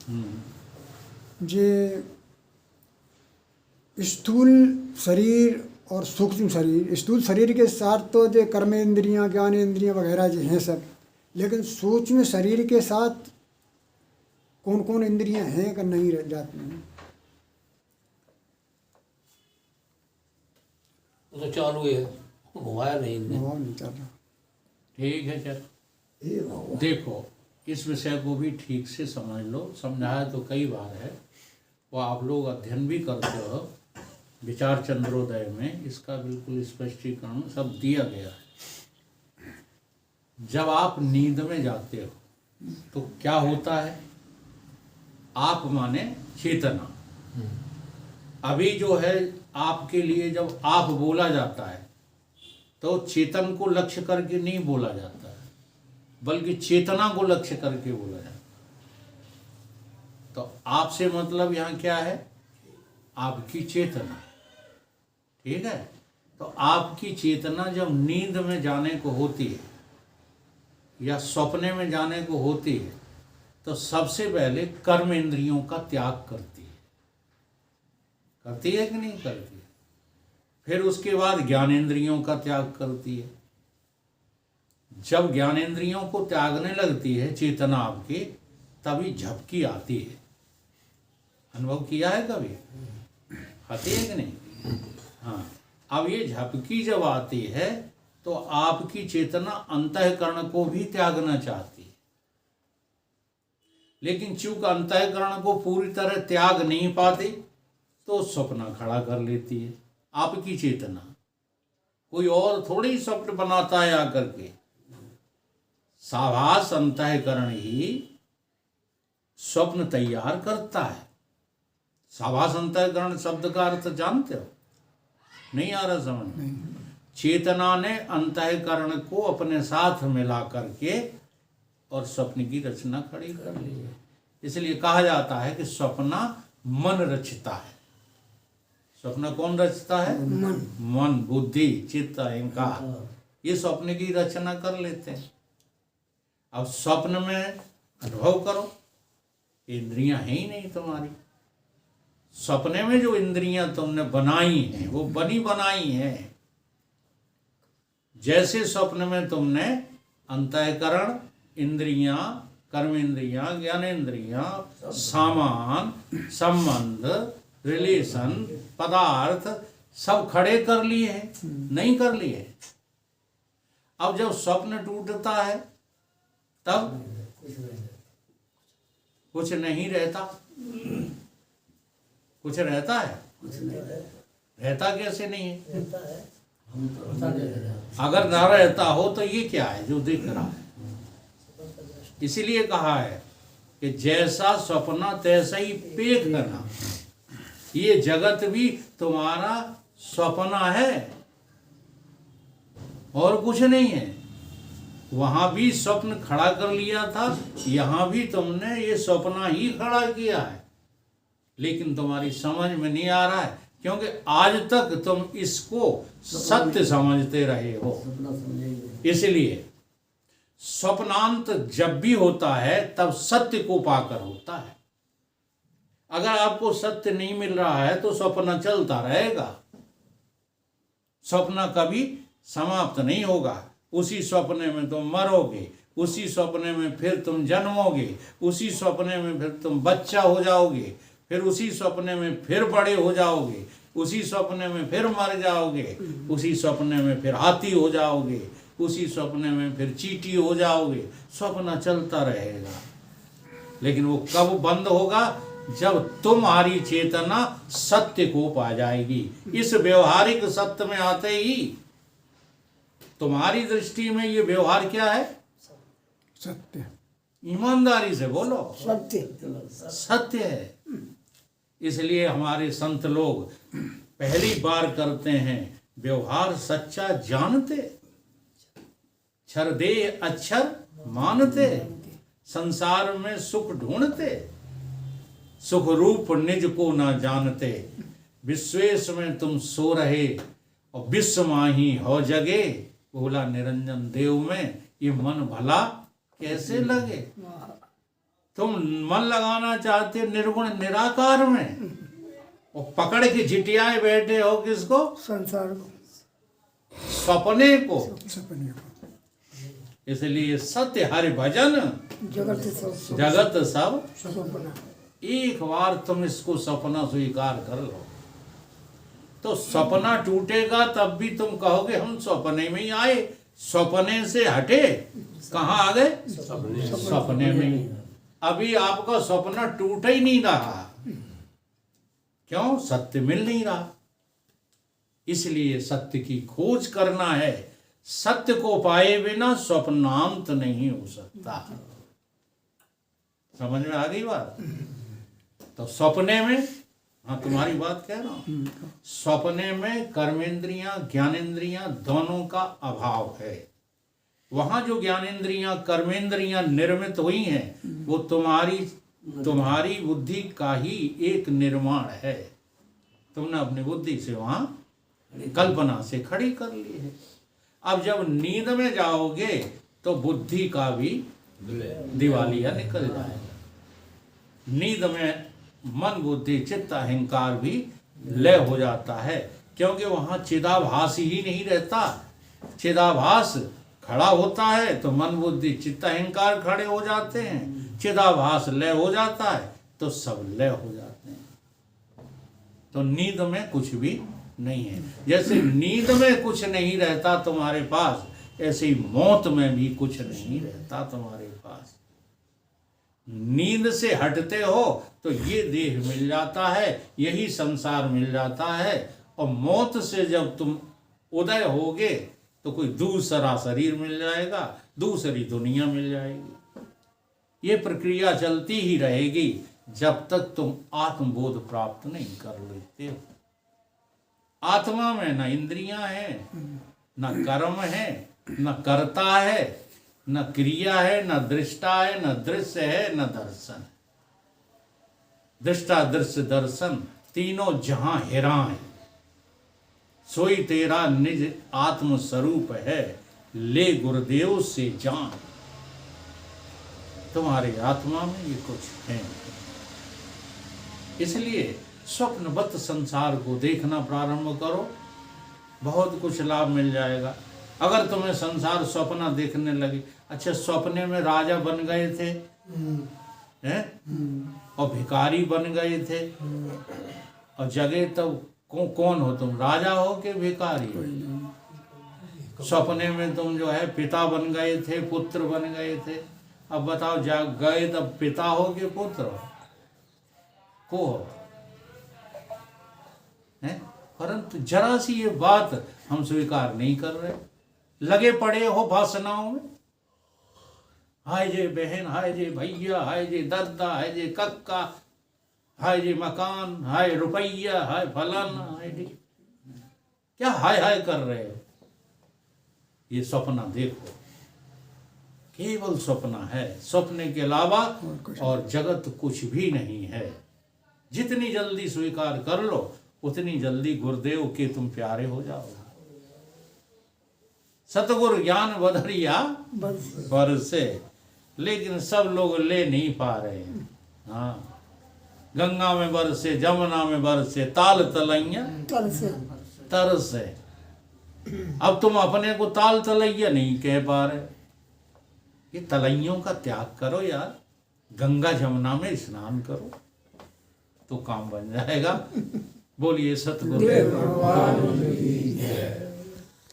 जे स्थूल शरीर और सूक्ष्म शरीर, स्थूल शरीर के साथ तो जो कर्मेंद्रियां, ज्ञानेंद्रियां वगैरह जो हैं सब, लेकिन सूक्ष्म शरीर के साथ कौन कौन इंद्रियां हैं कि नहीं रह जाती हैं? वो तो चालू है, घुमाया नहीं इनने। वो नहीं चल रहा। ठीक है चल, देखो इस विषय को भी ठीक से समझ लो। समझाया तो कई बार है, वो आप लोग अध्ययन भी करते हो। विचार चंद्रोदय में इसका बिल्कुल स्पष्टीकरण सब दिया गया है। जब आप नींद में जाते हो तो क्या होता है? आप माने चेतना। अभी जो है आपके लिए जब आप बोला जाता है तो चेतन को लक्ष्य करके नहीं बोला जाता है, बल्कि चेतना को लक्ष्य करके बोला जाता है। तो आपसे मतलब यहाँ क्या है? आपकी चेतना। ठीक है, तो आपकी चेतना जब नींद में जाने को होती है या सपने में जाने को होती है तो सबसे पहले कर्म इंद्रियों का त्याग करती है। करती है कि नहीं करती है? फिर उसके बाद ज्ञानेंद्रियों का त्याग करती है। जब ज्ञानेंद्रियों को त्यागने लगती है चेतना आपकी, तभी झपकी आती है। अनुभव किया है कभी? आती है कि नहीं? हाँ, अब ये झपकी जब आती है तो आपकी चेतना अंतःकरण को भी त्यागना चाहती है, लेकिन चूंकि अंतःकरण को पूरी तरह त्याग नहीं पाती तो स्वप्न खड़ा कर लेती है आपकी चेतना। कोई और थोड़ी स्वप्न बनाता है आकर के। साभास अंतःकरण ही स्वप्न तैयार करता है। साभास अंतःकरण शब्द का अर्थ जानते हो? नहीं आ रहा समझ? चेतना ने अंतःकरण को अपने साथ मिला करके और स्वप्न की रचना खड़ी कर ली है। इसलिए कहा जाता है कि स्वप्न मन रचता है। स्वप्न कौन रचता है? मन, बुद्धि, चित्त, अहंकार, ये स्वप्न की रचना कर लेते हैं। अब स्वप्न में अनुभव करो, इंद्रियां हैं ही नहीं तुम्हारी। सपने में जो इंद्रियां तुमने बनाई हैं वो बनी बनाई हैं। जैसे स्वप्न में तुमने अंतःकरण, इंद्रियां, कर्मेंद्रियां, ज्ञानेंद्रियां, सामान, संबंध, रिलेशन, पदार्थ सब खड़े कर लिए हैं, नहीं कर लिए? अब जब स्वप्न टूटता है तब कुछ नहीं रहता। कुछ रहता है? रहता कैसे नहीं है? अगर ना रहता हो तो ये क्या है जो दिख रहा है? इसीलिए कहा है कि जैसा सपना तैसा ही पेख करना। ये जगत भी तुम्हारा सपना है और कुछ नहीं है। वहां भी स्वप्न खड़ा कर लिया था, यहां भी तुमने ये सपना ही खड़ा किया है, लेकिन तुम्हारी समझ में नहीं आ रहा है क्योंकि आज तक तुम इसको सत्य समझते रहे हो। इसलिए स्वप्नांत जब भी होता है तब सत्य को पाकर होता है। अगर आपको सत्य नहीं मिल रहा है तो स्वप्न चलता रहेगा। स्वप्न कभी समाप्त नहीं होगा। उसी स्वप्ने में तुम मरोगे, उसी स्वप्ने में फिर तुम जन्मोगे, उसी स्वप्ने में फिर तुम बच्चा हो जाओगे, फिर उसी स्वप्ने में फिर बड़े हो जाओगे, उसी स्वप्ने में फिर मर जाओगे, उसी स्वप्ने में फिर हाथी हो जाओगे, उसी स्वप्ने में फिर चींटी हो जाओगे। स्वप्न चलता रहेगा, लेकिन वो कब बंद होगा? जब तुम्हारी चेतना सत्य को पा जाएगी। इस व्यवहारिक सत्य में आते ही तुम्हारी दृष्टि में ये व्यवहार क्या है? सत्य। ईमानदारी से बोलो, सत्य सत्य है। इसलिए हमारे संत लोग पहली बार करते हैं व्यवहार सच्चा जानते, छर दे अक्षर मानते, संसार में सुख ढूंढते, सुख रूप निज को ना जानते, विश्वेश में तुम सो रहे और विश्व माही हो जगे, बोला निरंजन देव में ये मन भला कैसे लगे। तुम मन लगाना चाहते हो निर्गुण निराकार में, और पकड़ के झिटियाए बैठे हो किसको? संसार को, सपने को। सपने को। इसलिए सत्य हरि भजन जगत सब जगत सब। सपना। एक बार तुम इसको सपना स्वीकार कर लो, तो सपना टूटेगा तब भी तुम कहोगे हम सपने में ही आए, सपने से हटे कहाँ आ गए? सपने में ही। अभी आपका सपना टूट ही नहीं रहा, क्यों? सत्य मिल नहीं रहा। इसलिए सत्य की खोज करना है। सत्य को पाए बिना स्वप्नांत नहीं हो सकता। समझ में आ गई बात? तो सपने में, हाँ तुम्हारी बात कह रहा हूं, सपने में कर्मेंद्रियां ज्ञानेंद्रियां दोनों का अभाव है। वहां जो ज्ञानेंद्रियां कर्मेंद्रियां निर्मित हुई हैं वो तुम्हारी बुद्धि का ही एक निर्माण है। तुमने अपनी बुद्धि से वहां कल्पना से खड़ी कर ली है। अब जब नींद में जाओगे तो बुद्धि का भी दिवालिया निकल जाएगा। नींद में मन बुद्धि चित्त अहंकार भी लय हो जाता है, क्योंकि वहां चिदाभास ही नहीं रहता। चिदाभास खड़ा होता है तो मन बुद्धि चित्त अहंकार खड़े हो जाते हैं, चिदाभास लय हो जाता है तो सब लय हो जाते हैं। तो नींद में कुछ भी नहीं है। जैसे नींद में कुछ नहीं रहता तुम्हारे पास, ऐसे ही मौत में भी कुछ नहीं रहता तुम्हारे पास। नींद से हटते हो तो ये देह मिल जाता है, यही संसार मिल जाता है, और मौत से जब तुम उदय होगे तो कोई दूसरा शरीर मिल जाएगा, दूसरी दुनिया मिल जाएगी। ये प्रक्रिया चलती ही रहेगी जब तक तुम आत्मबोध प्राप्त नहीं कर लेते हो। आत्मा में न इंद्रियां हैं, न कर्म है, न कर्ता है, न क्रिया है, न दृष्टा है, न दृश्य है, न दर्शन। दृष्टा दृश्य दर्शन तीनों जहां हिरा है। सोई तेरा निज आत्म स्वरूप है, ले गुरुदेव से जान। तुम्हारे आत्मा में ये कुछ है। इसलिए स्वप्नवत संसार को देखना प्रारंभ करो, बहुत कुछ लाभ मिल जाएगा। अगर तुम्हें संसार स्वप्न देखने लगे, अच्छा सपने में राजा बन गए थे हैं, और भिखारी बन गए थे, और जगह तब कौन हो तुम, राजा हो कि भिखारी हो? सपने में तुम जो है पिता बन गए थे, पुत्र बन गए थे। अब बताओ जब गए तब पिता हो कि पुत्र को हो? परंतु जरा सी ये बात हम स्वीकार नहीं कर रहे, लगे पड़े हो वासनाओं में। हाय जे बहन, हाय जे भैया, हाय जे दादा, हाय जे कक्का, हाय जे मकान, हाय रुपया, हाय फलाना, हाय जी। क्या हाय हाय कर रहे हो? ये सपना देखो, केवल सपना है, सपने के अलावा और जगत कुछ भी नहीं है। जितनी जल्दी स्वीकार कर लो उतनी जल्दी गुरुदेव के तुम प्यारे हो जाओगे। सतगुरु ज्ञान बदरिया बरसे, लेकिन सब लोग ले नहीं पा रहे हैं। हाँ, गंगा में बरसे, जमुना में बरसे, ताल तलैया तरसे। अब तुम अपने को ताल तलैया नहीं कह पा रहे। ये तलैयों का त्याग करो यार, गंगा जमुना में स्नान करो तो काम बन जाएगा। बोलिए सतगुरु।